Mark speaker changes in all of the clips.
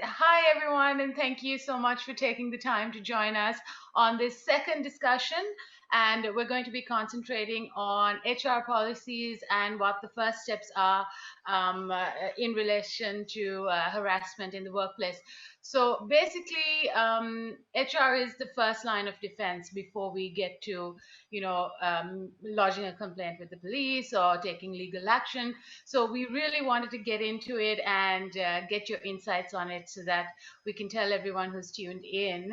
Speaker 1: Hi, everyone, and thank you so much for taking the time to join us on this second discussion. And we're going to be concentrating on HR policies and what the first steps are in relation to harassment in the workplace. So basically, HR is the first line of defense before we get to, lodging a complaint with the police or taking legal action. So we really wanted to get into it and get your insights on it so that we can tell everyone who's tuned in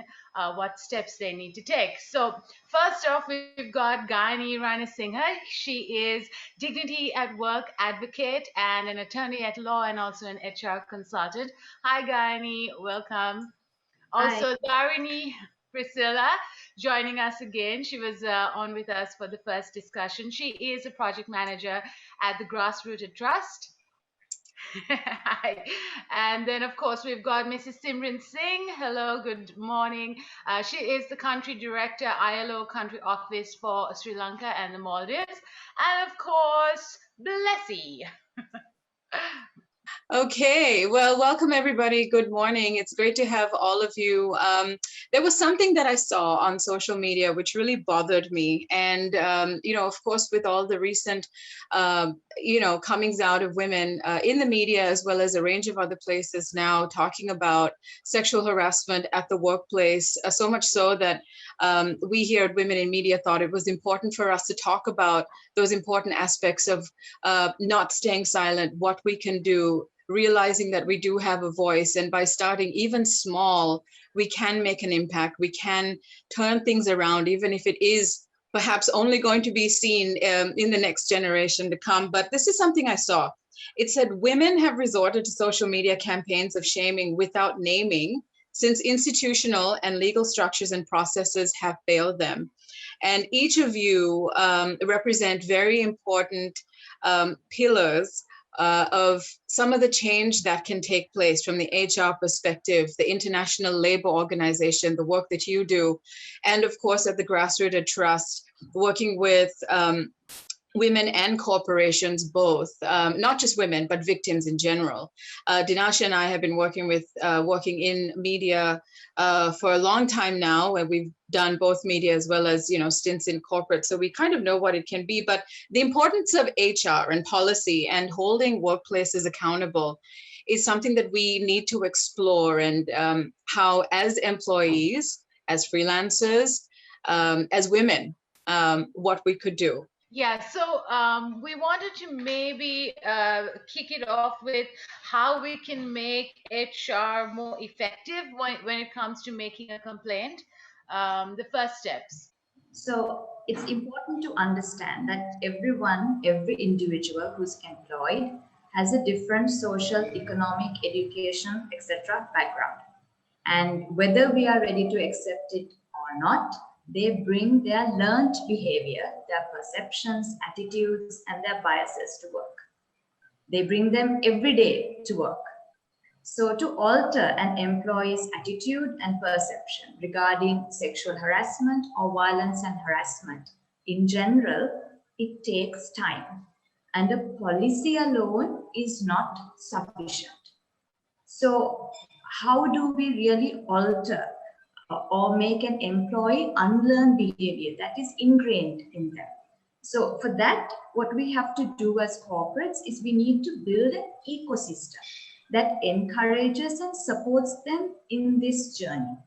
Speaker 1: what steps they need to take. So first off, we've got Gayani Ranasinghe. She is Dignity at Work advocate and an attorney at law and also an HR consultant. Hi, Gayani. Welcome.
Speaker 2: Hi.
Speaker 1: Also, Dharini Priscilla joining us again. She was on with us for the first discussion. She is a project manager at the Grassrooted Trust. Hi. And then, of course, we've got Mrs. Simran Singh. Hello, good morning. She is the country director, ILO country office for Sri Lanka and the Maldives. And of course, Blessy.
Speaker 2: Okay, well, welcome everybody. Good morning. It's great to have all of you. There was something that I saw on social media which really bothered me. And, of course, with all the recent, comings out of women in the media, as well as a range of other places now talking about sexual harassment at the workplace, so much so that we here at Women in Media thought it was important for us to talk about those important aspects of not staying silent, what we can do, realizing that we do have a voice, and by starting even small, we can make an impact. We can turn things around, even if it is perhaps only going to be seen in the next generation to come. But this is something I saw. It said women have resorted to social media campaigns of shaming without naming, since institutional and legal structures and processes have failed them. And each of you represent very important pillars of some of the change that can take place from the HR perspective, the International Labor Organization, the work that you do, and of course at the Grassrooted Trust, working with women and corporations both, not just women, but victims in general. Dinasha and I have been working in media for a long time now, where we've done both media as well as, stints in corporate. So we kind of know what it can be, but the importance of HR and policy and holding workplaces accountable is something that we need to explore, and how as employees, as freelancers, as women, what we could do.
Speaker 1: Yeah, so we wanted to maybe kick it off with how we can make HR more effective when it comes to making a complaint. The first steps.
Speaker 3: So it's important to understand that every individual who's employed has a different social, economic, education, etc. background. And whether we are ready to accept it or not, they bring their learned behavior, their perceptions, attitudes, and their biases to work. They bring them every day to work. So to alter an employee's attitude and perception regarding sexual harassment or violence and harassment in general, it takes time. And a policy alone is not sufficient. So how do we really alter or make an employee unlearn behavior that is ingrained in them? So for that, what we have to do as corporates is we need to build an ecosystem that encourages and supports them in this journey.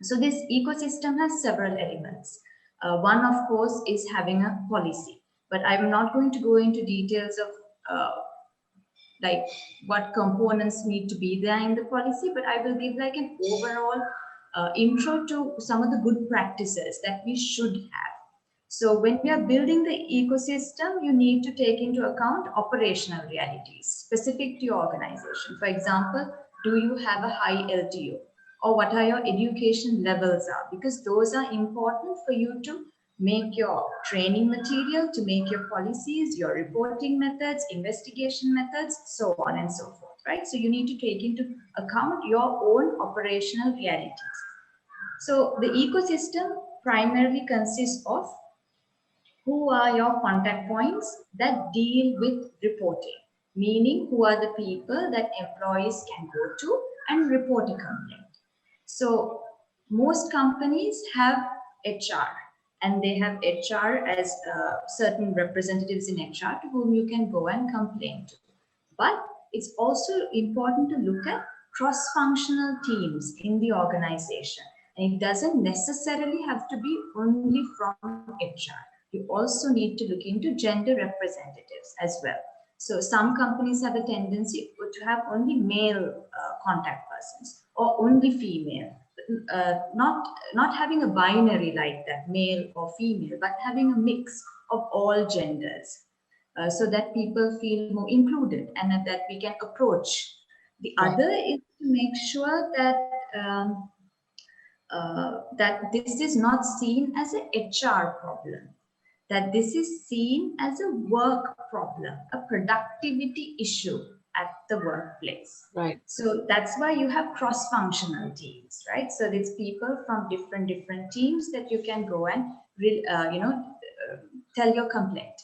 Speaker 3: So this ecosystem has several elements. One, of course, is having a policy, but I'm not going to go into details of like what components need to be there in the policy, but I will give like an overall intro to some of the good practices that we should have. So when we are building the ecosystem, you need to take into account operational realities specific to your organization. For example, do you have a high LTO, or what are your education levels are? Because those are important for you to make your training material, to make your policies, your reporting methods, investigation methods, so on and so forth, right? So you need to take into account your own operational realities. So the ecosystem primarily consists of who are your contact points that deal with reporting, meaning who are the people that employees can go to and report a complaint. So most companies have HR, and they have HR as certain representatives in HR to whom you can go and complain to. But it's also important to look at cross-functional teams in the organization. And it doesn't necessarily have to be only from HR. You also need to look into gender representatives as well. So some companies have a tendency to have only male contact persons or only female. Not having a binary like that, male or female, but having a mix of all genders. So that people feel more included and that we can approach. The other is to make sure that that this is not seen as an HR problem, that this is seen as a work problem, a productivity issue at the workplace.
Speaker 2: Right.
Speaker 3: So that's why you have cross-functional teams, right? So there's people from different teams that you can go and tell your complaint.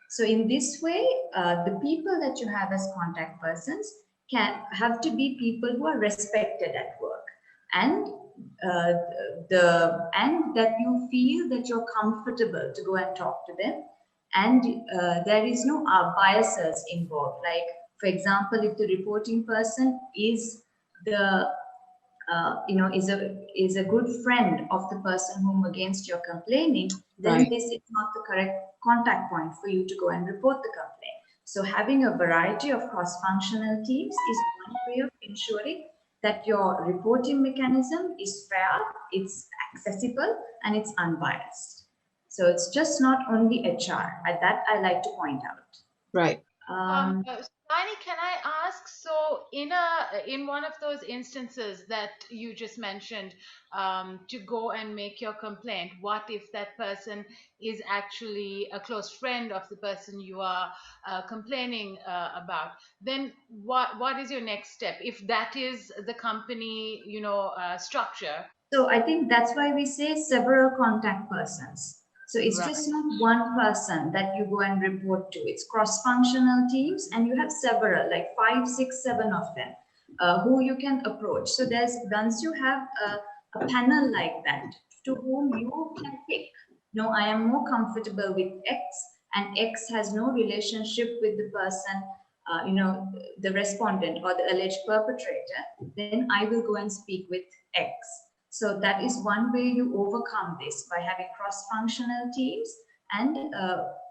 Speaker 3: So in this way, the people that you have as contact persons can have to be people who are respected at work, and and that you feel that you're comfortable to go and talk to them, and there is no biases involved. Like, for example, if the reporting person is the is a good friend of the person whom against you're complaining, then this is not the correct contact point for you to go and report the complaint. So having a variety of cross-functional teams is one way of ensuring that your reporting mechanism is fair, it's accessible, and it's unbiased. So it's just not only HR. That I like to point out.
Speaker 2: Right.
Speaker 1: Lani, can I ask? So, in one of those instances that you just mentioned, to go and make your complaint, what if that person is actually a close friend of the person you are complaining about? Then, what is your next step if that is the company, structure?
Speaker 3: So I think that's why we say several contact persons. So it's just not one person that you go and report to. It's cross-functional teams, and you have several, like 5, 6, 7 of them, who you can approach. So once you have a panel like that, to whom you can pick. No, I am more comfortable with X, and X has no relationship with the person, the respondent or the alleged perpetrator. Then I will go and speak with X. So that is one way you overcome this, by having cross-functional teams and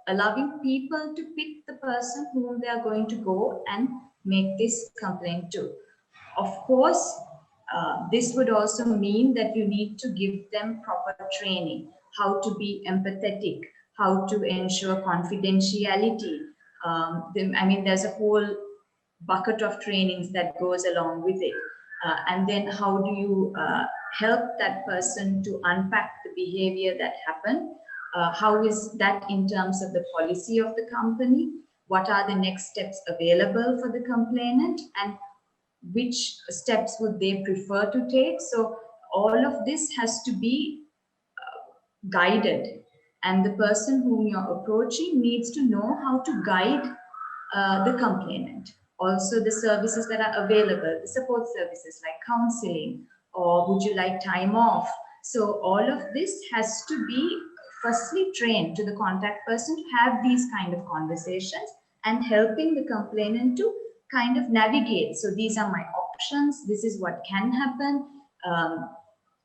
Speaker 3: allowing people to pick the person whom they are going to go and make this complaint to. Of course, this would also mean that you need to give them proper training, how to be empathetic, how to ensure confidentiality. There's a whole bucket of trainings that goes along with it. And then how do you help that person to unpack the behavior that happened? How is that in terms of the policy of the company? What are the next steps available for the complainant? And which steps would they prefer to take? So all of this has to be guided. And the person whom you're approaching needs to know how to guide the complainant. Also, the services that are available, the support services like counseling, or would you like time off? So all of this has to be firstly trained to the contact person to have these kind of conversations, and helping the complainant to kind of navigate. So these are my options. This is what can happen.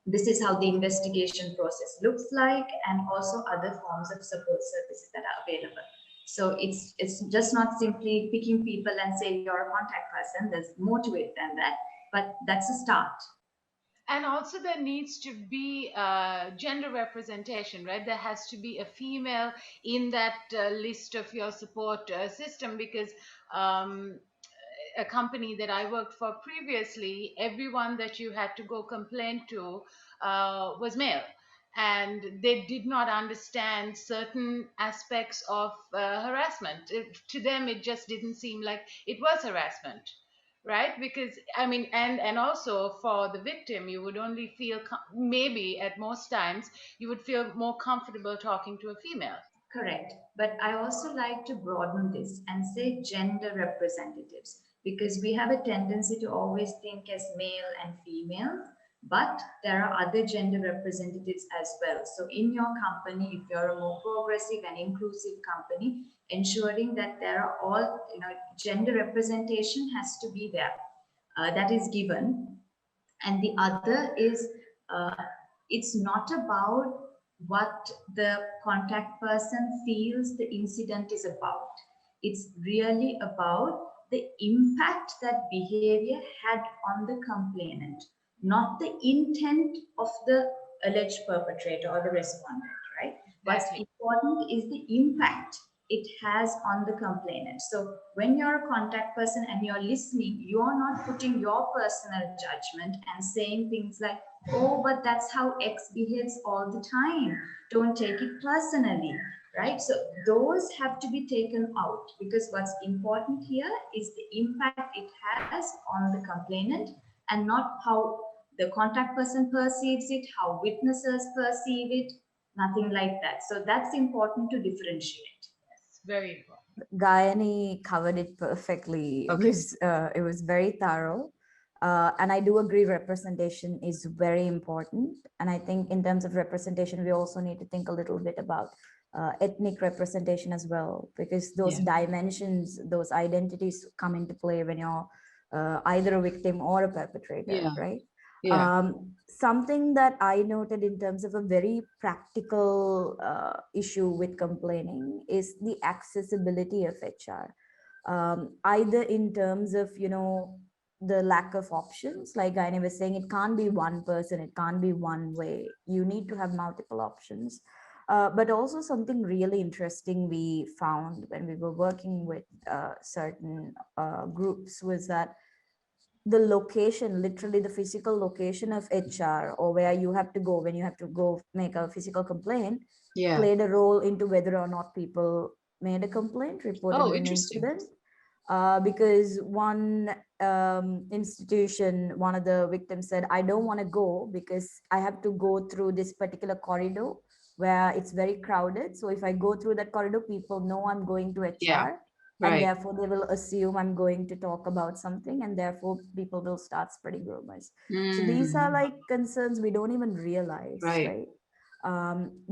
Speaker 3: This is how the investigation process looks like, and also other forms of support services that are available. So it's just not simply picking people and saying you're a contact person. There's more to it than that, but that's a start.
Speaker 1: And also there needs to be gender representation, right? There has to be a female in that list of your support system, because a company that I worked for previously, everyone that you had to go complain to was male. And they did not understand certain aspects of harassment. To them, it just didn't seem like it was harassment, right? Because and also for the victim, you would only feel maybe at most times you would feel more comfortable talking to a female.
Speaker 3: Correct. But I also like to broaden this and say gender representatives. because we have a tendency to always think as male and female, but there are other gender representatives as well. So in your company, if you're a more progressive and inclusive company, ensuring that there are all, gender representation has to be there. That is given. And the other is, uh, it's not about what the contact person feels the incident is about. It's really about the impact that behavior had on the complainant, not the intent of the alleged perpetrator or the respondent, right? What's
Speaker 1: Exactly.
Speaker 3: important is the impact it has on the complainant. So when you're a contact person and you're listening, you're not putting your personal judgment and saying things like, oh, but that's how X behaves all the time. Don't take it personally, right? So those have to be taken out, because what's important here is the impact it has on the complainant, and not how the contact person perceives it, how witnesses perceive it, nothing like that. So that's important to differentiate.
Speaker 1: Yes, very important.
Speaker 4: Gayani covered it perfectly.
Speaker 2: Okay.
Speaker 4: It was very thorough. And I do agree representation is very important. And I think in terms of representation, we also need to think a little bit about ethnic representation as well, because those dimensions, those identities come into play when you're either a victim or a perpetrator, right?
Speaker 2: Yeah.
Speaker 4: Something that I noted in terms of a very practical issue with complaining is the accessibility of HR, either in terms of, the lack of options. Like Gaini was saying, it can't be one person, it can't be one way. You need to have multiple options. But also something really interesting we found when we were working with certain groups was that the location, literally the physical location of HR, or where you have to go when you have to go make a physical complaint, played a role into whether or not people made a complaint, reported
Speaker 2: Oh,
Speaker 4: an
Speaker 2: interesting.
Speaker 4: incident. Because one institution, one of the victims said, I don't want to go because I have to go through this particular corridor where it's very crowded. So if I go through that corridor, people know I'm going to
Speaker 2: Yeah.
Speaker 4: HR, and
Speaker 2: Right.
Speaker 4: therefore they will assume I'm going to talk about something, and therefore people will start spreading rumors. So these are like concerns we don't even realize, right?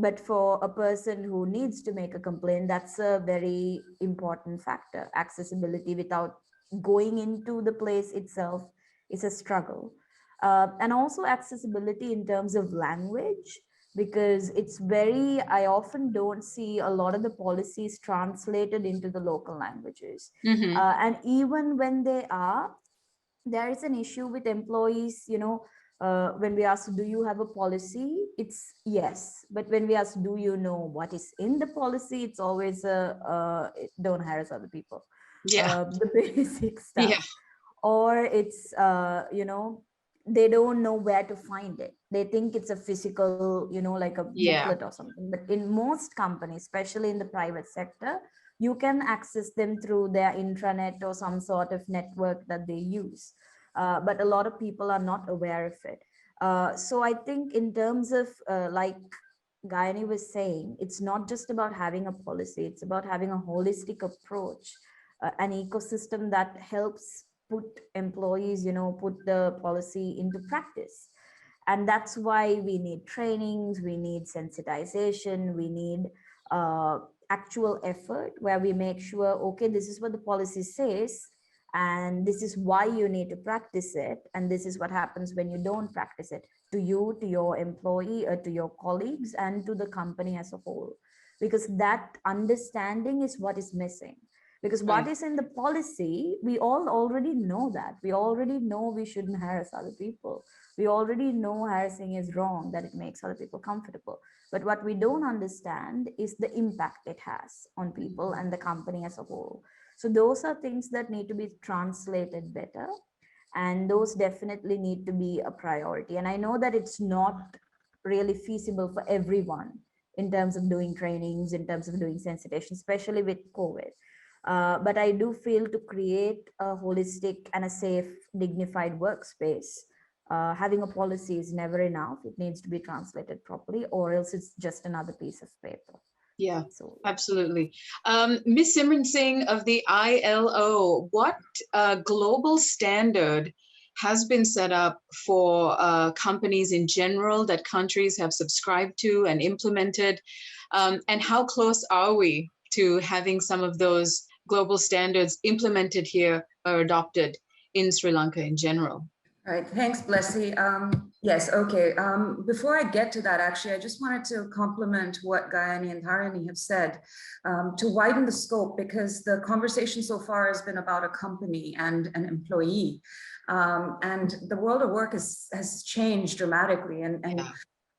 Speaker 4: But for a person who needs to make a complaint, that's a very important factor. Accessibility without going into the place itself is a struggle. And also accessibility in terms of language, because it's very, I often don't see a lot of the policies translated into the local languages. And even when they are, there is an issue with employees, when we ask, do you have a policy? It's yes. But when we ask, do you know what is in the policy? It's always don't harass other people. The basic stuff.
Speaker 2: Yeah.
Speaker 4: Or it's, they don't know where to find it. They think it's a physical, like a booklet or something. But in most companies, especially in the private sector, you can access them through their intranet or some sort of network that they use. But a lot of people are not aware of it. So I think in terms of like Gayani was saying, it's not just about having a policy, it's about having a holistic approach, an ecosystem that helps put employees, put the policy into practice. And that's why we need trainings, we need sensitization, we need actual effort where we make sure, okay, this is what the policy says, and this is why you need to practice it, and this is what happens when you don't practice it, to you, to your employee, or to your colleagues, and to the company as a whole. Because that understanding is what is missing. Because what is in the policy, we all already know that. We already know we shouldn't harass other people. We already know harassing is wrong, that it makes other people comfortable. But what we don't understand is the impact it has on people and the company as a whole. So those are things that need to be translated better. And those definitely need to be a priority. And I know that it's not really feasible for everyone in terms of doing trainings, in terms of doing sensitization, especially with COVID. But I do feel to create a holistic and a safe, dignified workspace, having a policy is never enough. It needs to be translated properly, or else it's just another piece of paper.
Speaker 2: Yeah,
Speaker 4: So
Speaker 2: absolutely. Ms. Simran Singh of the ILO, what global standard has been set up for companies in general that countries have subscribed to and implemented? And how close are we to having some of those global standards implemented here or adopted in Sri Lanka in general?
Speaker 5: All right, thanks, Blessy. Yes, okay. Before I get to that, actually, I just wanted to compliment what Gayani and Tharani have said to widen the scope, because the conversation so far has been about a company and an employee. And the world of work has changed dramatically. And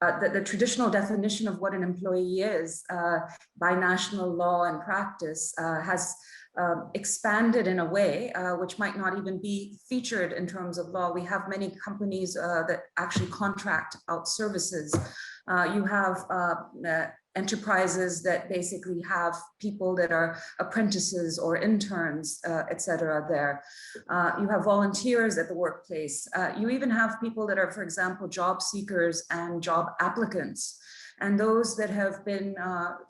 Speaker 5: the traditional definition of what an employee is by national law and practice has expanded in a way which might not even be featured in terms of law. We have many companies that actually contract out services. You have enterprises that basically have people that are apprentices or interns, et cetera, there. You have volunteers at the workplace. You even have people that are, for example, job seekers and job applicants, and those that have been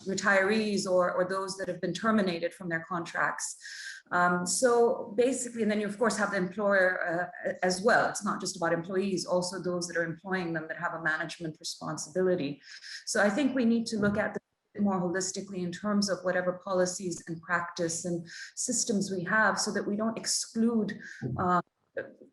Speaker 5: retirees or those that have been terminated from their contracts. So basically, and then you of course have the employer as well. It's not just about employees, also those that are employing them that have a management responsibility. So I think we need to look at this more holistically in terms of whatever policies and practice and systems we have, so that we don't exclude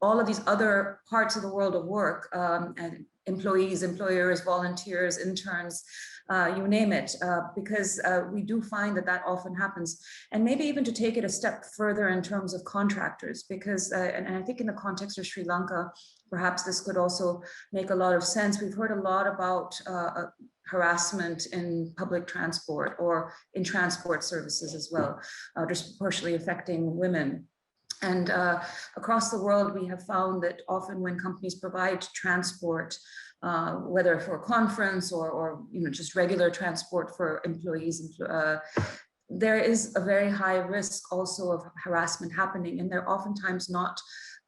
Speaker 5: all of these other parts of the world of work, and employees, employers, volunteers, interns, you name it, because we do find that often happens. And maybe even to take it a step further in terms of contractors, because, and I think in the context of Sri Lanka, perhaps this could also make a lot of sense. We've heard a lot about harassment in public transport or in transport services as well, disproportionately affecting women. And across the world, we have found that often when companies provide transport, whether for a conference or just regular transport for employees, there is a very high risk also of harassment happening, and there are oftentimes not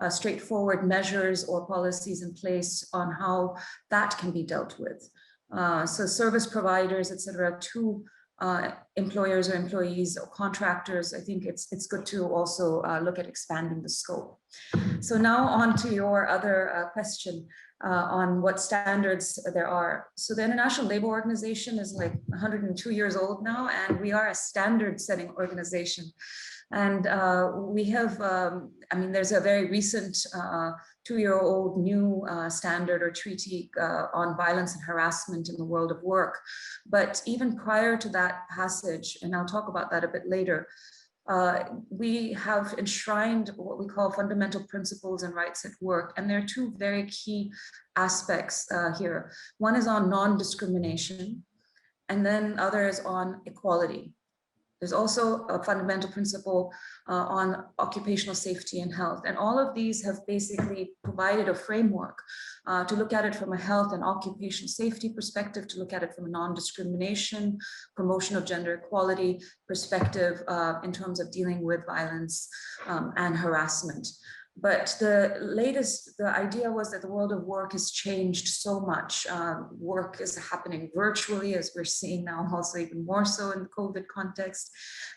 Speaker 5: straightforward measures or policies in place on how that can be dealt with. So service providers, et cetera, to employers or employees or contractors, I think it's good to also look at expanding the scope. So now on to your other question on what standards there are. So the International Labour Organization is like 102 years old now, and we are a standard setting organization. And we have, I mean, there's a very recent 2-year-old new standard or treaty on violence and harassment in the world of work. But even prior to that passage, and I'll talk about that a bit later, we have enshrined what we call fundamental principles and rights at work. And there are two very key aspects here. One is on non-discrimination, and then other is on equality. There's also a fundamental principle on occupational safety and health. And all of these have basically provided a framework to look at it from a health and occupational safety perspective, to look at it from a non-discrimination, promotion of gender equality perspective in terms of dealing with violence and harassment. But the idea was that the world of work has changed so much. Work is happening virtually, as we're seeing now, also even more so in the COVID context.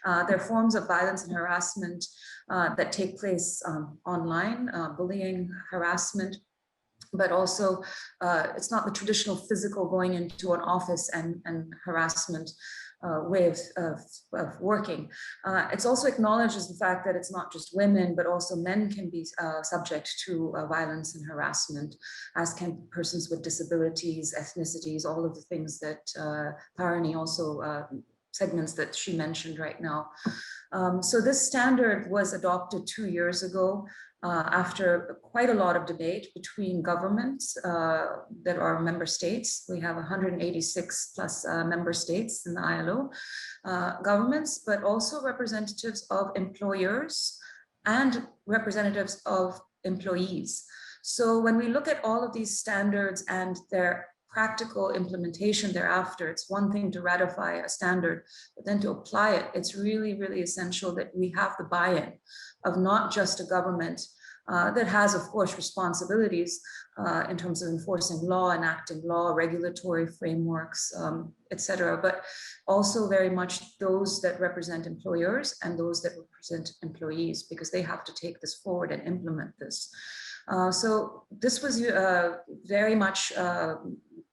Speaker 5: There are forms of violence and harassment that take place online, bullying, harassment, but also it's not the traditional physical going into an office and harassment way of working. It's also acknowledges the fact that it's not just women, but also men can be subject to violence and harassment, as can persons with disabilities, ethnicities, all of the things that Tharani also segments that she mentioned right now. So this standard was adopted 2 years ago after quite a lot of debate between governments that are member states. We have 186 plus member states in the ILO governments, but also representatives of employers and representatives of employees. So when we look at all of these standards and their practical implementation thereafter, it's one thing to ratify a standard, but then to apply it, it's really, really essential that we have the buy-in of not just a government, that has, of course, responsibilities in terms of enforcing law, enacting law, regulatory frameworks, etc., but also very much those that represent employers and those that represent employees, because they have to take this forward and implement this. So this was very much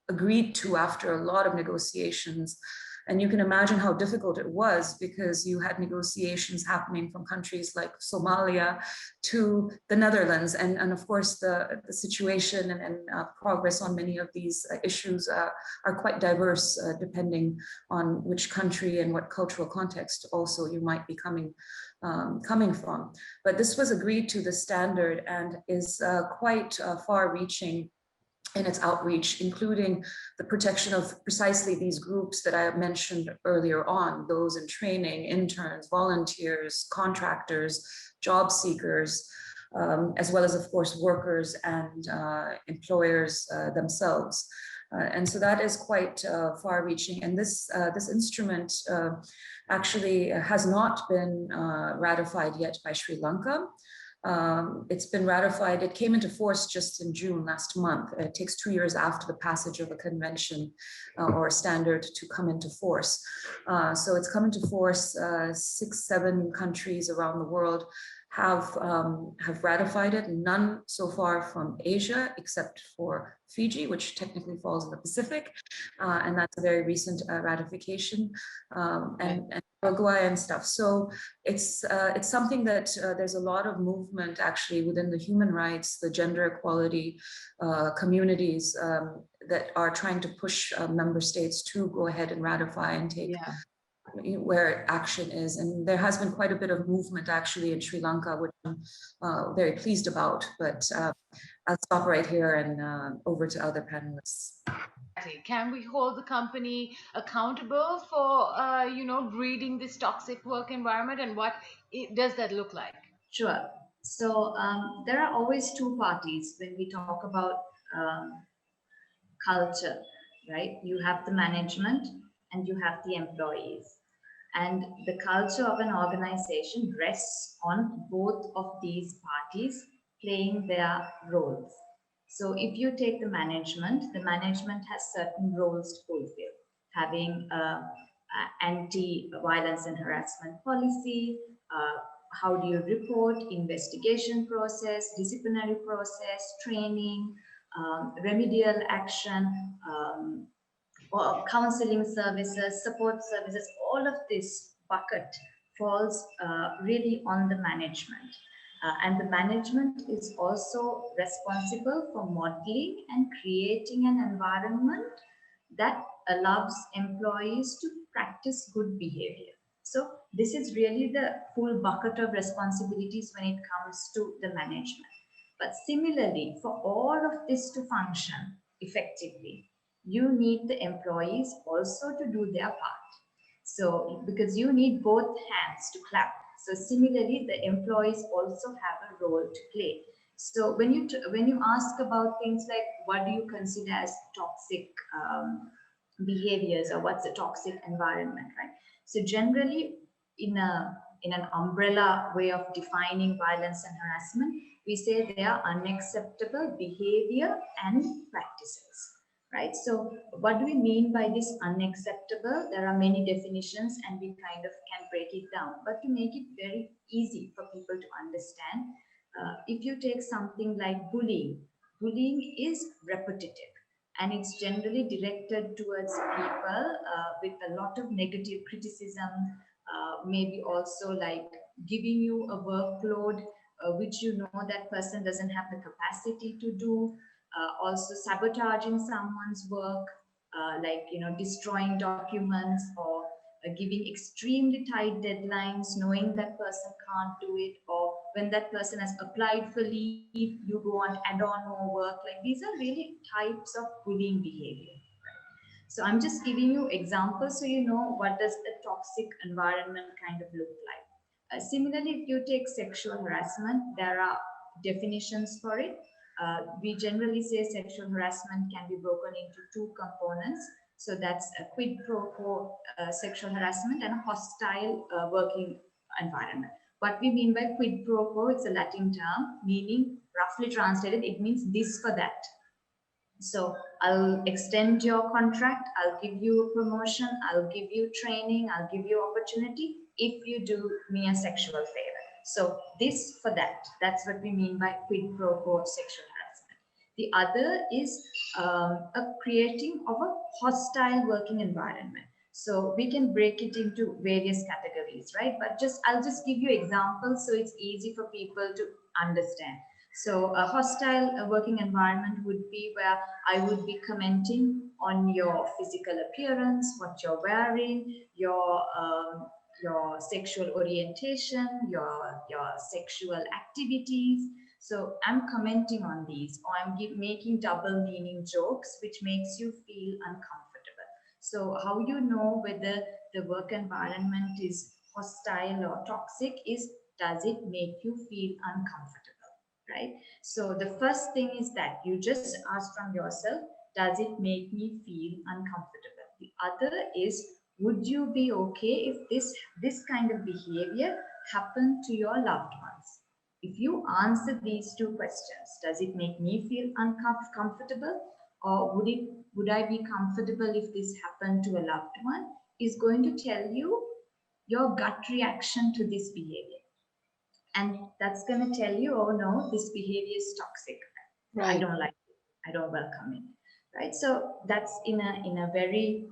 Speaker 5: agreed to after a lot of negotiations. And you can imagine how difficult it was, because you had negotiations happening from countries like Somalia to the Netherlands. And of course, the situation and progress on many of these issues are quite diverse, depending on which country and what cultural context also you might be coming from. But this was agreed to, the standard, and is quite far-reaching in its outreach, including the protection of precisely these groups that I mentioned earlier on, those in training, interns, volunteers, contractors, job seekers, as well as, of course, workers and employers themselves. And so that is quite far-reaching. And this instrument actually has not been ratified yet by Sri Lanka. It's been ratified. It came into force just in June last month. It takes 2 years after the passage of a convention or a standard to come into force. So it's come into force. 6, 7 countries around the world have ratified it. None so far from Asia, except for Fiji, which technically falls in the Pacific, and that's a very recent ratification, and Uruguay and stuff. So it's something that there's a lot of movement actually within the human rights, the gender equality communities that are trying to push member states to go ahead and ratify and take where action is. And there has been quite a bit of movement actually in Sri Lanka, which I'm very pleased about. But I'll stop right here and over to other panelists.
Speaker 1: Can we hold the company accountable for, breeding this toxic work environment, and what does that look like?
Speaker 3: Sure. So there are always two parties when we talk about culture, right? You have the management and you have the employees. And the culture of an organization rests on both of these parties playing their roles. So if you take the management has certain roles to fulfill, having anti-violence and harassment policy, how do you report, investigation process, disciplinary process, training, remedial action, or counseling services, support services, all of this bucket falls really on the management. And the management is also responsible for modeling and creating an environment that allows employees to practice good behavior. So this is really the full bucket of responsibilities when it comes to the management. But similarly, for all of this to function effectively, you need the employees also to do their part. So because you need both hands to clap. So similarly, the employees also have a role to play. So when you ask about things like what do you consider as toxic behaviors, or what's a toxic environment, right? So generally, in an umbrella way of defining violence and harassment, we say they are unacceptable behavior and practices, right? So what do we mean by this unacceptable? There are many definitions and we kind of can break it down, but to make it very easy for people to understand, if you take something like bullying, bullying is repetitive and it's generally directed towards people with a lot of negative criticism, maybe also like giving you a workload which you know that person doesn't have the capacity to do, also sabotaging someone's work, like destroying documents, or giving extremely tight deadlines knowing that person can't do it, or when that person has applied for leave you go and add on more work. Like these are really types of bullying behavior. So I'm just giving you examples so you know what does a toxic environment kind of look like. Similarly, if you take sexual harassment, there are definitions for it. We generally say sexual harassment can be broken into two components. So that's a quid pro quo sexual harassment and a hostile working environment. What we mean by quid pro quo, it's a Latin term, meaning roughly translated, it means this for that. So I'll extend your contract, I'll give you a promotion, I'll give you training, I'll give you opportunity if you do me a sexual favor. So this for that, that's what we mean by quid pro quo sexual harassment. The other is a creating of a hostile working environment. So we can break it into various categories, right? But I'll just give you examples so it's easy for people to understand. So a hostile working environment would be where I would be commenting on your physical appearance, what you're wearing, your sexual orientation, your sexual activities. So I'm commenting on these, or I'm making double meaning jokes, which makes you feel uncomfortable. So how you know whether the work environment is hostile or toxic is, does it make you feel uncomfortable, right? So the first thing is that you just ask from yourself, does it make me feel uncomfortable? The other is, would you be okay if this kind of behavior happened to your loved ones? If you answer these two questions, does it make me feel uncomfortable, or would I be comfortable if this happened to a loved one, is going to tell you your gut reaction to this behavior. And that's going to tell you, oh no, this behavior is toxic. Right. I don't like it. I don't welcome it. Right. So that's in a very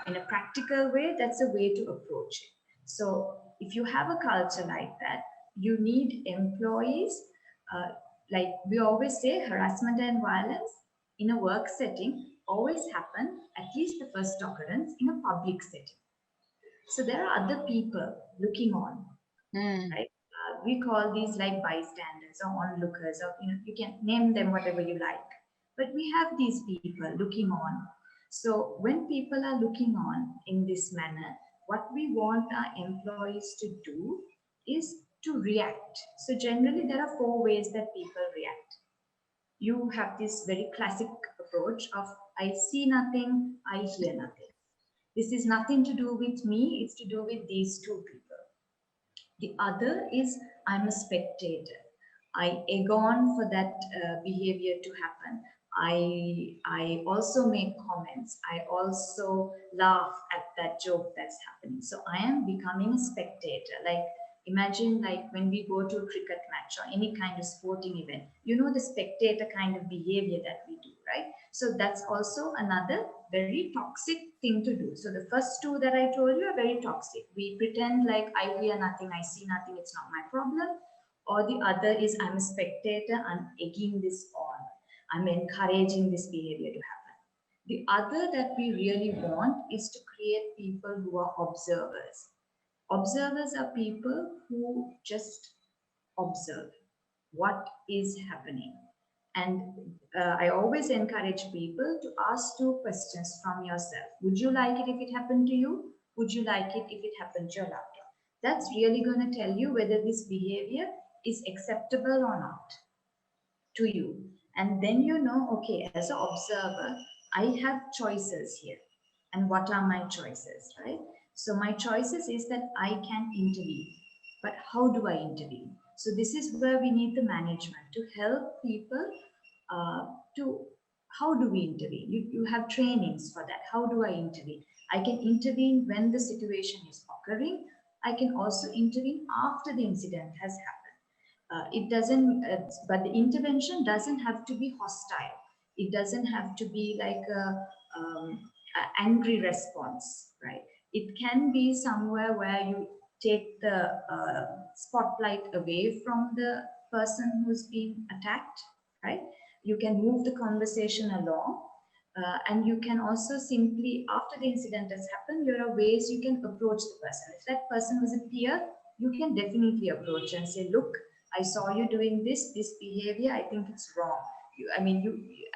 Speaker 3: in a practical way, that's a way to approach it. So if you have a culture like that, you need employees, like we always say, harassment and violence in a work setting always happen, at least the first occurrence, in a public setting. So there are other people looking on, right? We call these like bystanders or onlookers, or you can name them whatever you like. But we have these people looking on. So when people are looking on in this manner, what we want our employees to do is to react. So generally there are 4 ways that people react. You have this very classic approach of, I see nothing, I hear nothing. This is nothing to do with me, it's to do with these 2 people. The other is, I'm a spectator. I egg on for that behavior to happen. I also make comments. I also laugh at that joke that's happening. So I am becoming a spectator. Like, imagine like when we go to a cricket match or any kind of sporting event, you know, the spectator kind of behavior that we do, right? So that's also another very toxic thing to do. So the first 2 that I told you are very toxic. We pretend like I hear nothing, I see nothing, it's not my problem. Or the other is, I'm a spectator, I'm egging this on. I'm encouraging this behavior to happen. The other that we really want is to create people who are observers. Observers are people who just observe what is happening. And I always encourage people to ask 2 questions from yourself. Would you like it if it happened to you? Would you like it if it happened to your loved one? That's really going to tell you whether this behavior is acceptable or not to you. And then you know, okay, as an observer, I have choices here. And what are my choices, right? So my choices is that I can intervene. But how do I intervene? So this is where we need the management to help people to, how do we intervene? You have trainings for that. How do I intervene? I can intervene when the situation is occurring. I can also intervene after the incident has happened. It doesn't, but the intervention doesn't have to be hostile. It doesn't have to be like a angry response, right? It can be somewhere where you take the spotlight away from the person who's being attacked, right? You can move the conversation along. And you can also simply, after the incident has happened, there are ways you can approach the person. If that person was a peer, you can definitely approach and say, look, I saw you doing this behavior, I think it's wrong.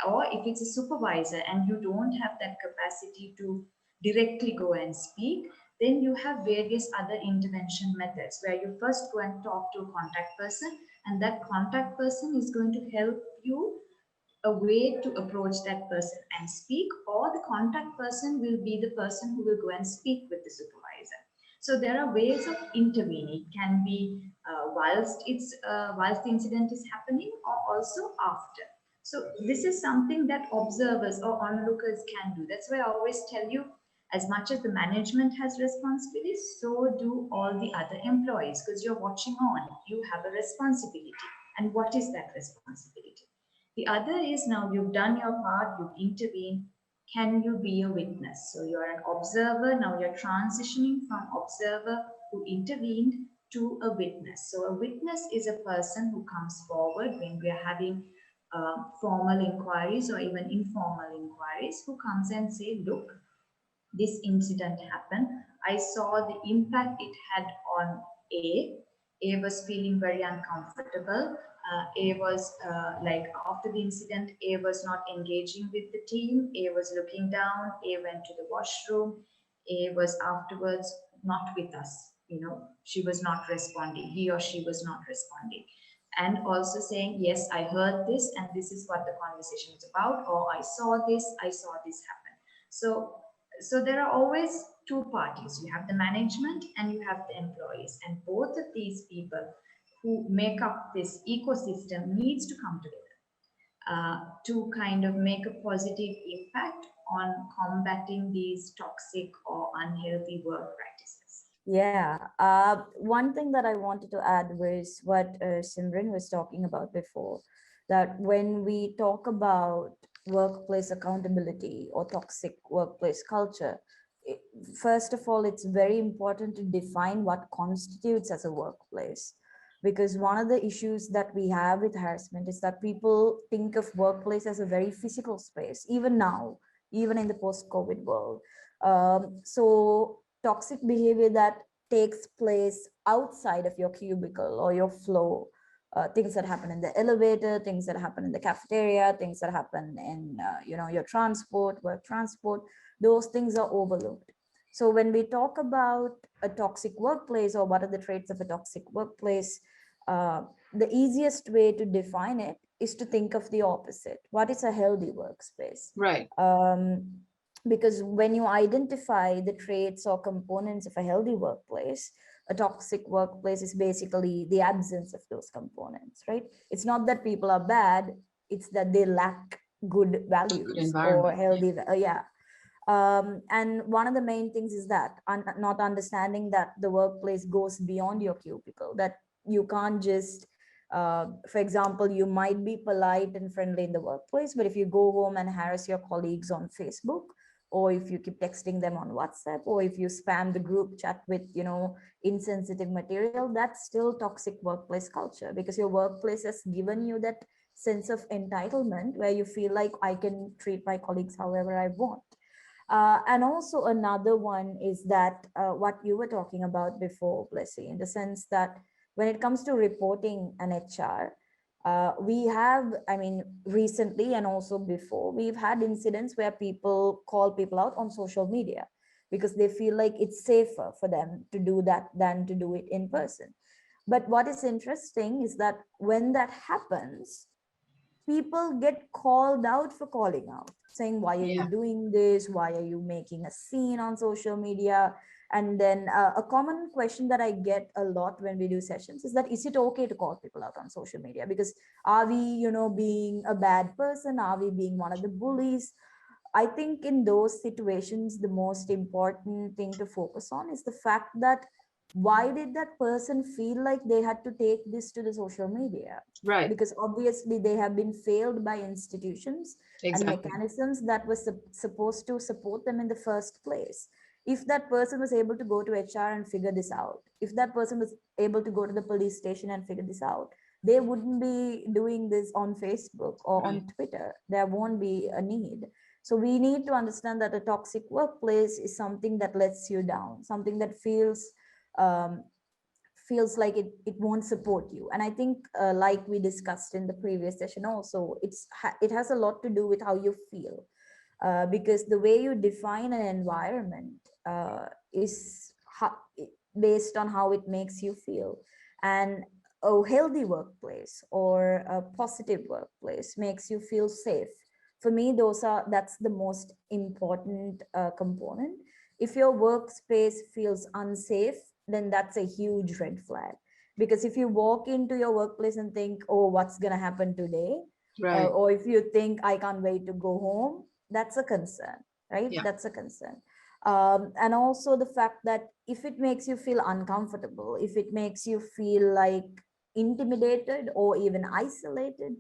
Speaker 3: Or if it's a supervisor and you don't have that capacity to directly go and speak, then you have various other intervention methods where you first go and talk to a contact person, and that contact person is going to help you a way to approach that person and speak, or the contact person will be the person who will go and speak with the supervisor. So there are ways of intervening. It can be whilst the incident is happening, or also after. So this is something that observers or onlookers can do. That's why I always tell you, as much as the management has responsibilities, so do all the other employees, because you're watching on. You have a responsibility. And what is that responsibility? The other is, now you've done your part, you've intervened. Can you be a witness? So you're an observer. Now you're transitioning from observer who intervened to a witness. So a witness is a person who comes forward when we are having formal inquiries or even informal inquiries, who comes and say, look, this incident happened. I saw the impact it had on A. A was feeling very uncomfortable. A was like, after the incident, A was not engaging with the team. A was looking down. A went to the washroom. A was afterwards not with us. She was not responding. He or she was not responding. And also saying, yes, I heard this and this is what the conversation is about, or I saw this happen. So there are always two parties. You have the management and you have the employees, and both of these people who make up this ecosystem needs to come together to kind of make a positive impact on combating these toxic or unhealthy work practices.
Speaker 4: Yeah. One thing that I wanted to add was what Simran was talking about before, that when we talk about workplace accountability or toxic workplace culture, it, first of all, it's very important to define what constitutes as a workplace. Because one of the issues that we have with harassment is that people think of workplace as a very physical space, even now, even in the post-COVID world. So toxic behavior that takes place outside of your cubicle or your flow, things that happen in the elevator, things that happen in the cafeteria, things that happen in your work transport, those things are overlooked. So when we talk about a toxic workplace or what are the traits of a toxic workplace, the easiest way to define it is to think of the opposite. What is a healthy workspace?
Speaker 2: Right.
Speaker 4: Because when you identify the traits or components of a healthy workplace, a toxic workplace is basically the absence of those components, right? It's not that people are bad, it's that they lack good values or healthy, yeah. And one of the main things is that not understanding that the workplace goes beyond your cubicle, that you can't just, for example, you might be polite and friendly in the workplace, but if you go home and harass your colleagues on Facebook, or if you keep texting them on WhatsApp, or if you spam the group chat with, insensitive material, that's still toxic workplace culture, because your workplace has given you that sense of entitlement where you feel like I can treat my colleagues however I want. And also another one is that what you were talking about before, Blessy, in the sense that when it comes to reporting an HR, we have, recently and also before, we've had incidents where people call people out on social media because they feel like it's safer for them to do that than to do it in person. But what is interesting is that when that happens, people get called out for calling out, saying, why are you doing this? Why are you making a scene on social media? And then a common question that I get a lot when we do sessions is that, is it okay to call people out on social media? Because are we, being a bad person? Are we being one of the bullies? I think in those situations, the most important thing to focus on is the fact that why did that person feel like they had to take this to the social media?
Speaker 2: Right.
Speaker 4: Because obviously they have been failed by institutions and mechanisms that were supposed to support them in the first place. If that person was able to go to HR and figure this out, if that person was able to go to the police station and figure this out, they wouldn't be doing this on Facebook or on Twitter. There won't be a need. So we need to understand that a toxic workplace is something that lets you down, something that um, feels like it won't support you. And I think, like we discussed in the previous session also, it has a lot to do with how you feel, because the way you define an environment is based on how it makes you feel. And a healthy workplace or a positive workplace makes you feel safe. For me, that's the most important component. If your workspace feels unsafe, then that's a huge red flag. Because if you walk into your workplace and think, oh, what's going to happen today?
Speaker 2: Right.
Speaker 4: Or if you think, I can't wait to go home, that's a concern, right?
Speaker 2: Yeah.
Speaker 4: That's a concern. And also the fact that if it makes you feel uncomfortable, if it makes you feel like intimidated or even isolated,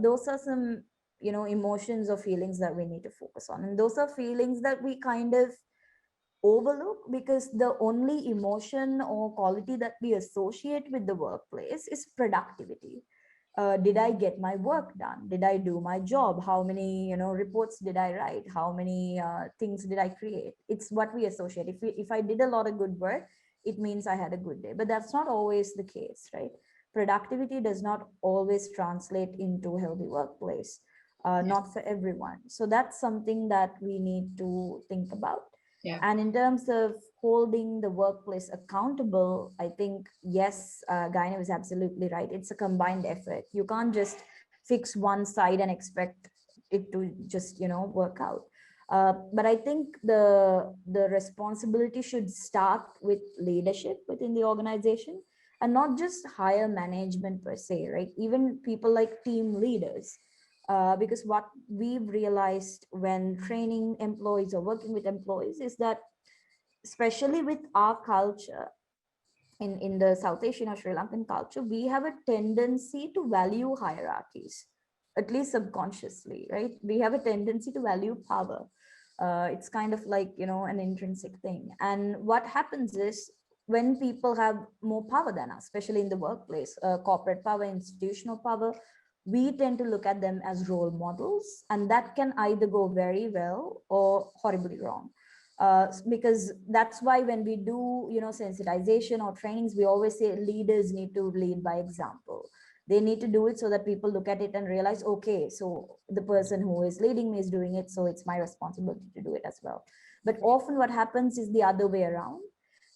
Speaker 4: those are some, emotions or feelings that we need to focus on. And those are feelings that we kind of overlook, because the only emotion or quality that we associate with the workplace is productivity. Did I get my work done? Did I do my job? How many, reports did I write? How many things did I create? It's what we associate. If I did a lot of good work, it means I had a good day. But that's not always the case, right? Productivity does not always translate into a healthy workplace. Not for everyone. So that's something that we need to think about.
Speaker 2: Yeah.
Speaker 4: And in terms of holding the workplace accountable, I think, yes, Gaine was absolutely right. It's a combined effort. You can't just fix one side and expect it to just, work out. But I think the responsibility should start with leadership within the organization, and not just higher management per se, right? Even people like team leaders. Because what we've realized when training employees or working with employees is that, especially with our culture, in the South Asian or Sri Lankan culture, we have a tendency to value hierarchies, at least subconsciously, right? We have a tendency to value power. It's kind of like, an intrinsic thing. And what happens is, when people have more power than us, especially in the workplace, corporate power, institutional power, we tend to look at them as role models, and that can either go very well or horribly wrong. Because that's why when we do, sensitization or trainings, we always say leaders need to lead by example. They need to do it so that people look at it and realize, okay, so the person who is leading me is doing it, so it's my responsibility to do it as well. But often what happens is the other way around,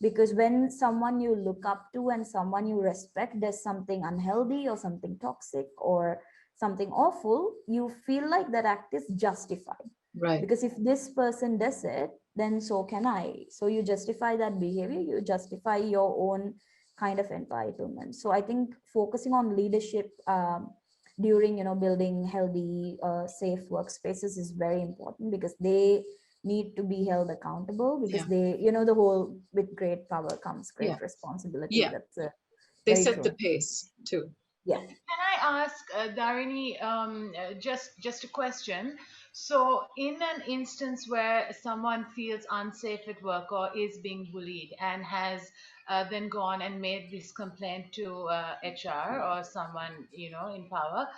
Speaker 4: because when someone you look up to and someone you respect does something unhealthy or something toxic or something awful, you feel like that act is justified.
Speaker 2: Right.
Speaker 4: Because if this person does it, then so can I. So you justify that behavior, you justify your own kind of entitlement. So I think focusing on leadership during, building healthy, safe workspaces is very important, because they need to be held accountable, because they, the whole, with great power comes great responsibility.
Speaker 2: Yeah.
Speaker 4: That's a
Speaker 2: They
Speaker 4: very
Speaker 2: set
Speaker 4: true.
Speaker 2: the pace too.
Speaker 4: Yeah.
Speaker 1: Can I ask Dharini, just a question? So, in an instance where someone feels unsafe at work or is being bullied and has then gone and made this complaint to HR or someone in power,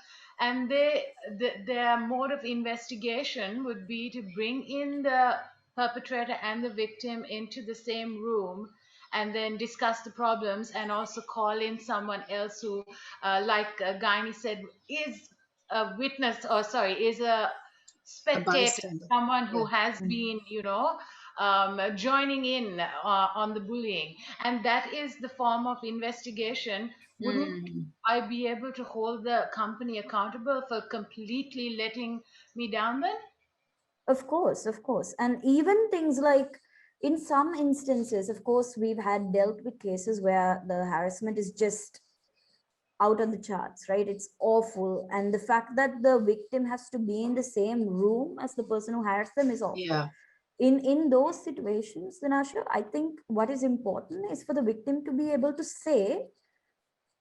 Speaker 1: and their mode of investigation would be to bring in the perpetrator and the victim into the same room and then discuss the problems, and also call in someone else who, like Gaini said, is a witness, or sorry, is a
Speaker 2: A
Speaker 1: spectator,
Speaker 2: bystander.
Speaker 1: someone
Speaker 2: Yeah.
Speaker 1: who has been, joining in on the bullying. And that is the form of investigation. Wouldn't I be able to hold the company accountable for completely letting me down then?
Speaker 4: Of course, of course. And even things like, in some instances, of course, we've had dealt with cases where the harassment is just out on the charts, right? It's awful. And the fact that the victim has to be in the same room as the person who harassed them is awful.
Speaker 2: Yeah.
Speaker 4: In those situations, Dinasha, I think what is important is for the victim to be able to say,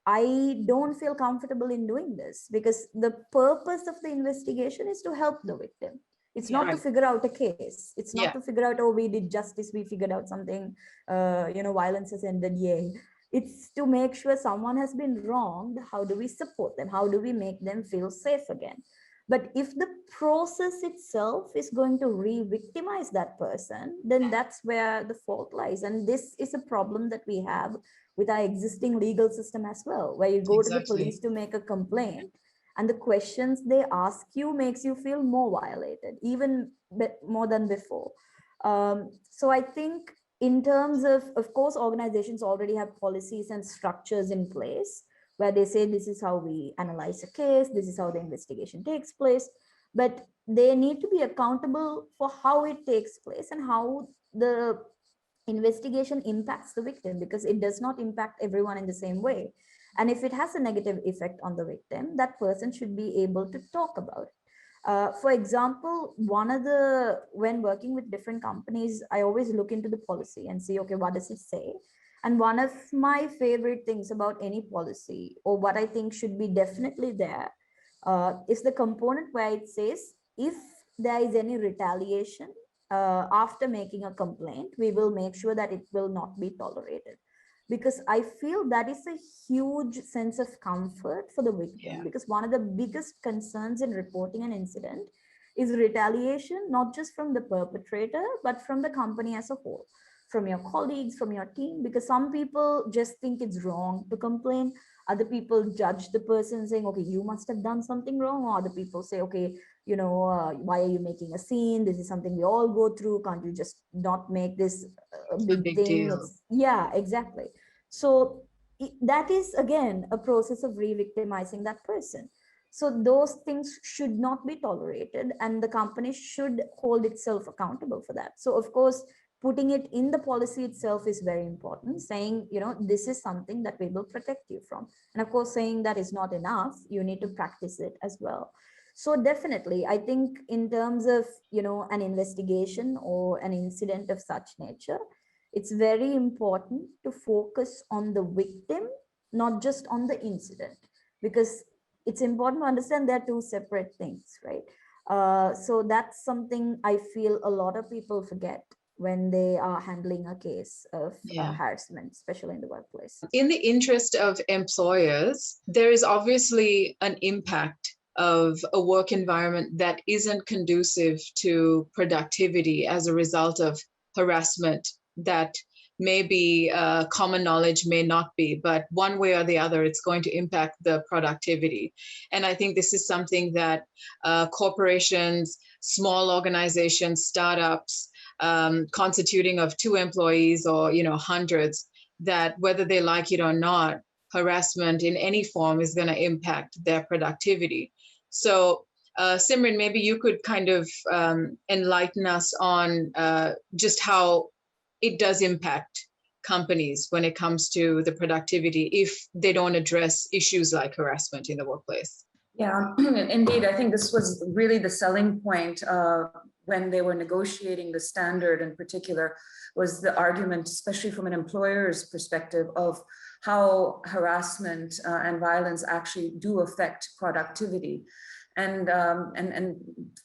Speaker 4: I don't feel comfortable in doing this, because the purpose of the investigation is to help the victim. It's
Speaker 1: Yeah.
Speaker 4: not to figure out a case. It's not
Speaker 2: Yeah.
Speaker 4: to figure out, oh, we did justice, we figured out something, violence has ended, yay. It's to make sure someone has been wronged. How do we support them? How do we make them feel safe again? But if the process itself is going to re-victimize that person, then that's where the fault lies. And this is a problem that we have with our existing legal system as well, where you go to the
Speaker 2: Exactly.
Speaker 4: police to make a complaint, and the questions they ask you makes you feel more violated, even more than before. So I think, in terms of course, organizations already have policies and structures in place where they say this is how we analyze a case, this is how the investigation takes place, but they need to be accountable for how it takes place and how the investigation impacts the victim, because it does not impact everyone in the same way. And if it has a negative effect on the victim, that person should be able to talk about it. For example, when working with different companies, I always look into the policy and see, okay, what does it say? And one of my favorite things about any policy, or what I think should be definitely there, is the component where it says, if there is any retaliation after making a complaint, we will make sure that it will not be tolerated. Because I feel that is a huge sense of comfort for the victim, because one of the biggest concerns in reporting an incident is retaliation, not just from the perpetrator, but from the company as a whole, from your colleagues, from your team, because some people just think it's wrong to complain. Other people judge the person saying, okay, you must have done something wrong. Or other people say, okay, why are you making a scene? This is something we all go through. Can't you just not make this a big thing?
Speaker 2: Deal.
Speaker 4: It's, yeah, exactly. So that is again a process of re-victimizing that person. So those things should not be tolerated, and the company should hold itself accountable for that. So of course, putting it in the policy itself is very important, saying, this is something that we will protect you from. And of course, saying that is not enough, you need to practice it as well. So definitely, I think in terms of, an investigation or an incident of such nature, it's very important to focus on the victim, not just on the incident, because it's important to understand they're two separate things, right? So that's something I feel a lot of people forget when they are handling a case of harassment, especially in the workplace.
Speaker 2: In the interest of employers, there is obviously an impact of a work environment that isn't conducive to productivity as a result of harassment that may be common knowledge, may not be, but one way or the other, it's going to impact the productivity. And I think this is something that corporations, small organizations, startups, constituting of 2 employees or hundreds, that whether they like it or not, harassment in any form is going to impact their productivity. So Simran, maybe you could kind of enlighten us on just how it does impact companies when it comes to the productivity if they don't address issues like harassment in the workplace.
Speaker 5: Yeah, indeed. I think this was really the selling point when they were negotiating the standard in particular, was the argument, especially from an employer's perspective, of how harassment and violence actually do affect productivity. And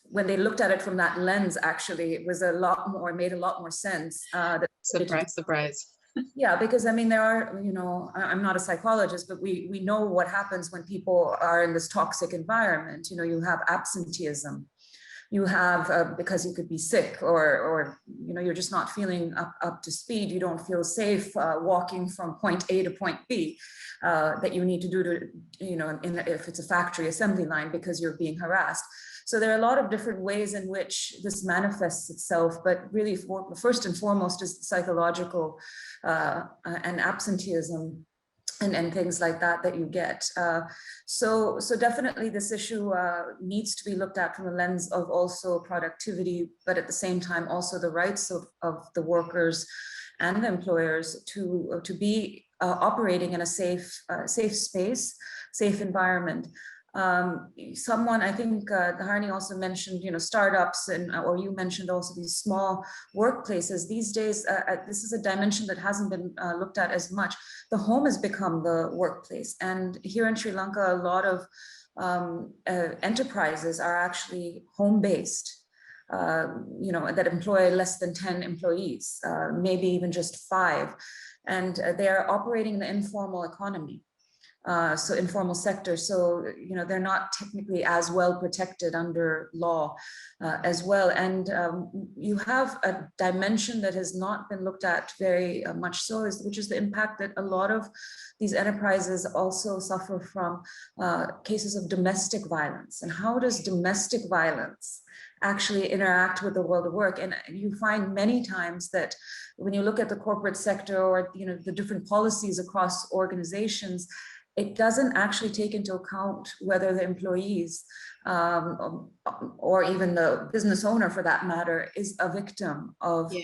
Speaker 5: when they looked at it from that lens, actually, it was made a lot more sense.
Speaker 2: Surprise.
Speaker 5: Yeah, because I mean, there are, I'm not a psychologist, but we know what happens when people are in this toxic environment. You have absenteeism. You have, because you could be sick or you're just not feeling up to speed. You don't feel safe walking from point A to point B that you need to do to, if it's a factory assembly line, because you're being harassed. So there are a lot of different ways in which this manifests itself, but really first and foremost is psychological and absenteeism and things like that you get. So definitely this issue needs to be looked at from the lens of also productivity, but at the same time also the rights of the workers and the employers to be operating in a safe space, safe environment. Someone, I think Dharani also mentioned, startups, or you mentioned also these small workplaces. These days, this is a dimension that hasn't been looked at as much. The home has become the workplace. And here in Sri Lanka, a lot of enterprises are actually home-based, that employ less than 10 employees, maybe even just 5. And they're operating in the informal economy. So informal sector, so they're not technically as well protected under law as well. And you have a dimension that has not been looked at very much so, which is the impact that a lot of these enterprises also suffer from cases of domestic violence. And how does domestic violence actually interact with the world of work? And you find many times that when you look at the corporate sector or the different policies across organizations, it doesn't actually take into account whether the employees or even the business owner, for that matter, is a victim of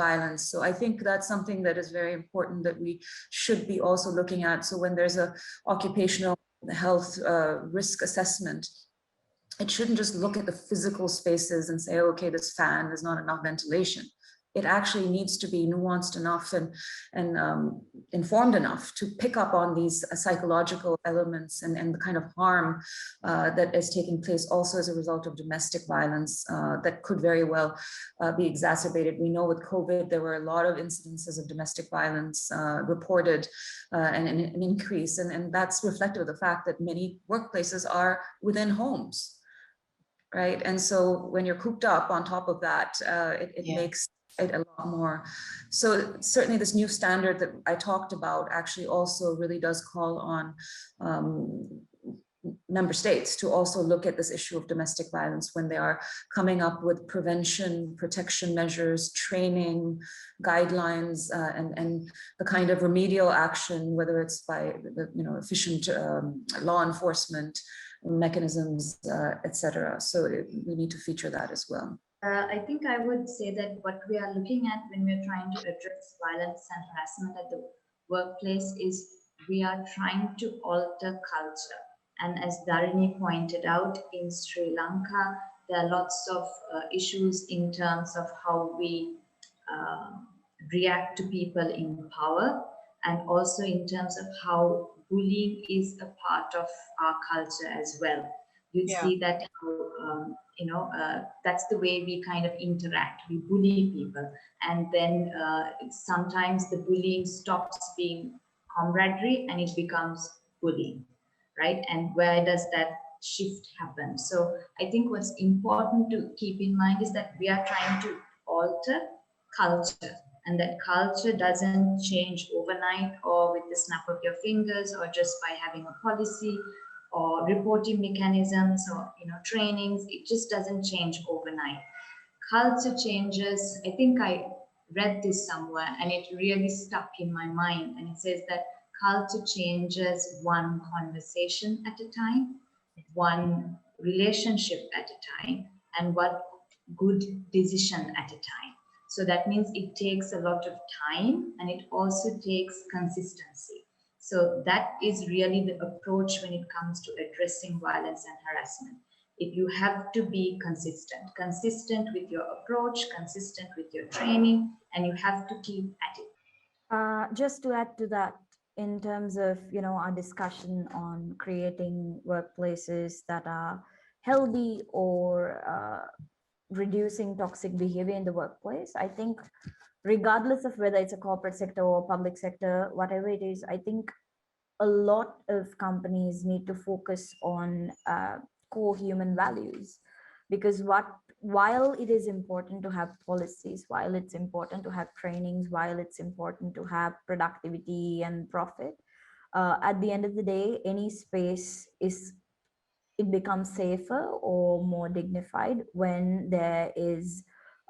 Speaker 5: violence. So I think that's something that is very important that we should be also looking at. So when there's a occupational health risk assessment, it shouldn't just look at the physical spaces and say, okay, this fan, there's not enough ventilation. It actually needs to be nuanced enough and informed enough to pick up on these psychological elements and the kind of harm that is taking place also as a result of domestic violence that could very well be exacerbated. We know with COVID, there were a lot of incidences of domestic violence reported and an increase. And that's reflective of the fact that many workplaces are within homes. Right. And so when you're cooped up on top of that, it makes it a lot more. So certainly this new standard that I talked about actually also really does call on member states to also look at this issue of domestic violence when they are coming up with prevention, protection measures, training, guidelines, and the kind of remedial action, whether it's by the efficient law enforcement mechanisms, etc. So we need to feature that as well.
Speaker 3: I think I would say that what we are looking at when we're trying to address violence and harassment at the workplace is we are trying to alter culture. And as Dharini pointed out, in Sri Lanka, there are lots of issues in terms of how we react to people in power, and also in terms of how bullying is a part of our culture as well. You'd see that that's the way we kind of interact. We bully people, and then sometimes the bullying stops being camaraderie and it becomes bullying, right? And where does that shift happen? So I think what's important to keep in mind is that we are trying to alter culture, and that culture doesn't change overnight or with the snap of your fingers or just by having a policy or reporting mechanisms or trainings. It just doesn't change overnight. Culture changes. I think I read this somewhere and it really stuck in my mind, and it says that culture changes one conversation at a time, one relationship at a time, and one good decision at a time. So that means it takes a lot of time, and it also takes consistency. So that is really the approach when it comes to addressing violence and harassment. You have to be consistent with your approach, consistent with your training, and you have to keep at it.
Speaker 4: Just to add to that, in terms of our discussion on creating workplaces that are healthy or reducing toxic behavior in the workplace, I think regardless of whether it's a corporate sector or public sector, whatever it is, I think a lot of companies need to focus on core human values, because while it is important to have policies, while it's important to have trainings, while it's important to have productivity and profit, at the end of the day, any space it becomes safer or more dignified when there is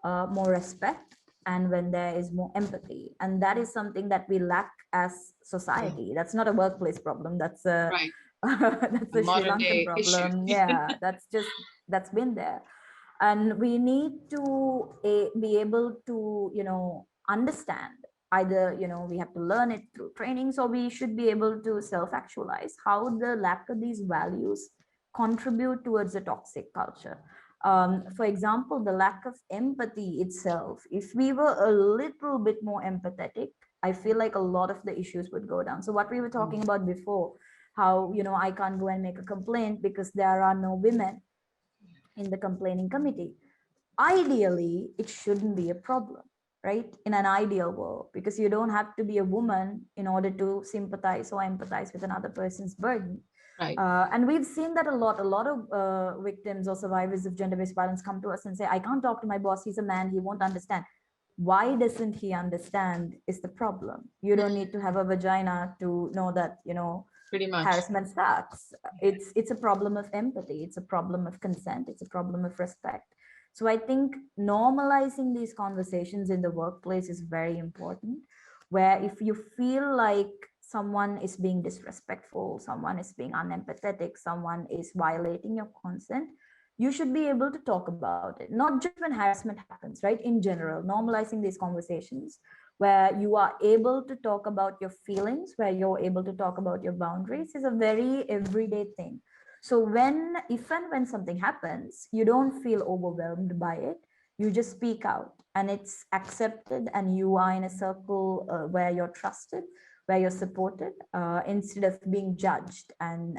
Speaker 4: more respect and when there is more empathy. And that is something that we lack as society. That's not a workplace problem. That's a that's a Sri Lankan problem. Yeah, that's been there. And we need to be able to understand, either we have to learn it through trainings, or we should be able to self-actualize how the lack of these values contribute towards a toxic culture. For example, the lack of empathy itself, if we were a little bit more empathetic, I feel like a lot of the issues would go down. So what we were talking about before, how I can't go and make a complaint because there are no women in the complaining committee. Ideally, it shouldn't be a problem, right? In an ideal world, because you don't have to be a woman in order to sympathize or empathize with another person's burden.
Speaker 2: Right.
Speaker 4: And we've seen that a lot of victims or survivors of gender-based violence come to us and say, I can't talk to my boss, he's a man, he won't understand. Why doesn't he understand is the problem. You don't need to have a vagina to know that
Speaker 2: pretty much
Speaker 4: harassment sucks. It's a problem of empathy, it's a problem of consent, it's a problem of respect. So I think normalizing these conversations in the workplace is very important, where if you feel like someone is being disrespectful, someone is being unempathetic, someone is violating your consent, you should be able to talk about it, not just when harassment happens, right? In general, normalizing these conversations where you are able to talk about your feelings, where you're able to talk about your boundaries, is a very everyday thing. So when, if and when something happens, you don't feel overwhelmed by it. You just speak out and it's accepted, and you are in a circle where you're trusted, where you're supported, instead of being judged and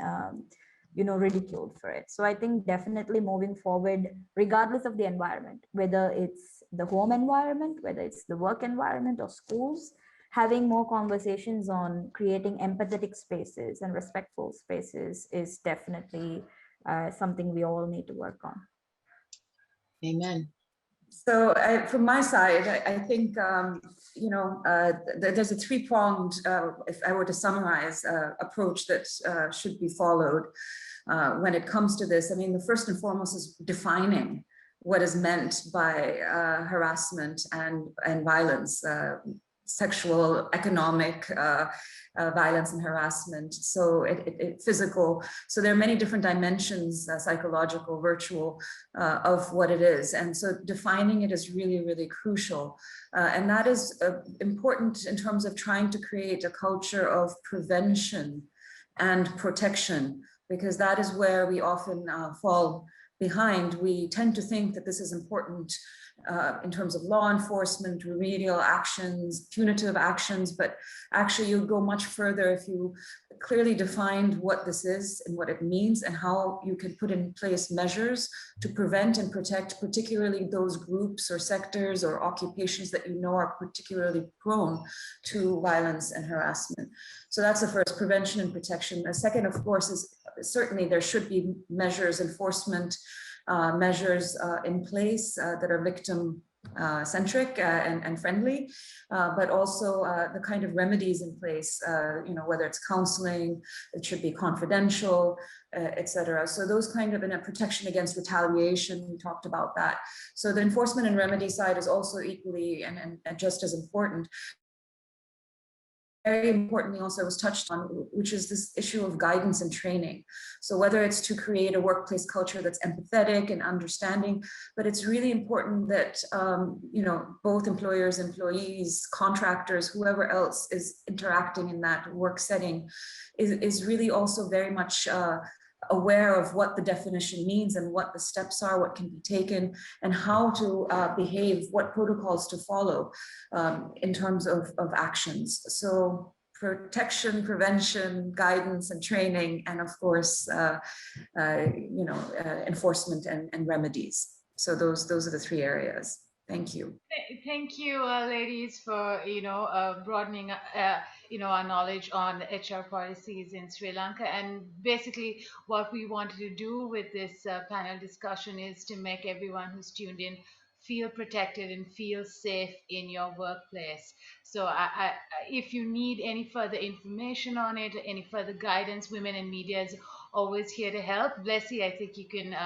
Speaker 4: ridiculed for it. So I think definitely moving forward, regardless of the environment, whether it's the home environment, whether it's the work environment or schools, having more conversations on creating empathetic spaces and respectful spaces is definitely something we all need to work on.
Speaker 2: Amen.
Speaker 5: So from my side, I think, there's a three-pronged, if I were to summarize, approach that should be followed when it comes to this. I mean, the first and foremost is defining what is meant by harassment and violence, sexual, economic violence and harassment, so physical. So there are many different dimensions, psychological, virtual, of what it is. And so defining it is really, really crucial. And that is important in terms of trying to create a culture of prevention and protection, because that is where we often fall behind. We tend to think that this is important in terms of law enforcement, remedial actions, punitive actions, but actually you go much further if you clearly defined what this is and what it means and how you can put in place measures to prevent and protect particularly those groups or sectors or occupations that you know are particularly prone to violence and harassment. So that's the first, prevention and protection. The second, of course, is certainly there should be measures, enforcement measures in place that are victim centric and friendly, but also the kind of remedies in place, whether it's counseling, it should be confidential, etc. So those kind of, in a protection against retaliation, we talked about that. So the enforcement and remedy side is also equally and just as important. Very importantly also was touched on, which is this issue of guidance and training. So whether it's to create a workplace culture that's empathetic and understanding, but it's really important that both employers, employees, contractors, whoever else is interacting in that work setting is really also very much aware of what the definition means and what the steps are, what can be taken, and how to behave, what protocols to follow in terms of actions. So protection, prevention, guidance, and training, and of course, enforcement and remedies. So those are the three areas. Thank you.
Speaker 1: Thank you, ladies, for broadening our knowledge on HR policies in Sri Lanka. And basically, what we wanted to do with this panel discussion is to make everyone who's tuned in feel protected and feel safe in your workplace. So if you need any further information on it, any further guidance, Women in Media is always here to help. Blessy, I think you can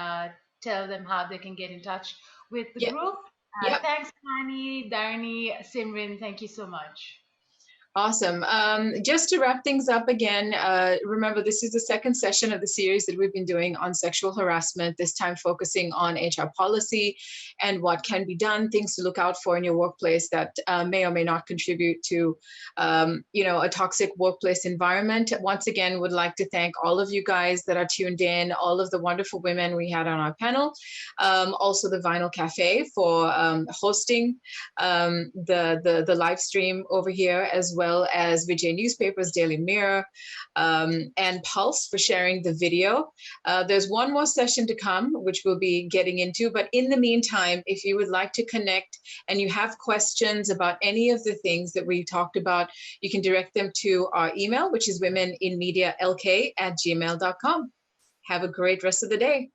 Speaker 1: tell them how they can get in touch with the group.
Speaker 2: Yep.
Speaker 1: Thanks, Hani, Dharani, Simran. Thank you so much.
Speaker 2: Awesome. Just to wrap things up again, remember this is the second session of the series that we've been doing on sexual harassment, this time focusing on HR policy and what can be done, things to look out for in your workplace that may or may not contribute to, a toxic workplace environment. Once again, would like to thank all of you guys that are tuned in, all of the wonderful women we had on our panel, also the Vinyl Cafe for hosting the live stream over here, as well as Vijay Newspapers, Daily Mirror, and Pulse for sharing the video. There's one more session to come, which we'll be getting into. But in the meantime, if you would like to connect and you have questions about any of the things that we talked about, you can direct them to our email, which is womeninmedialk@gmail.com. Have a great rest of the day.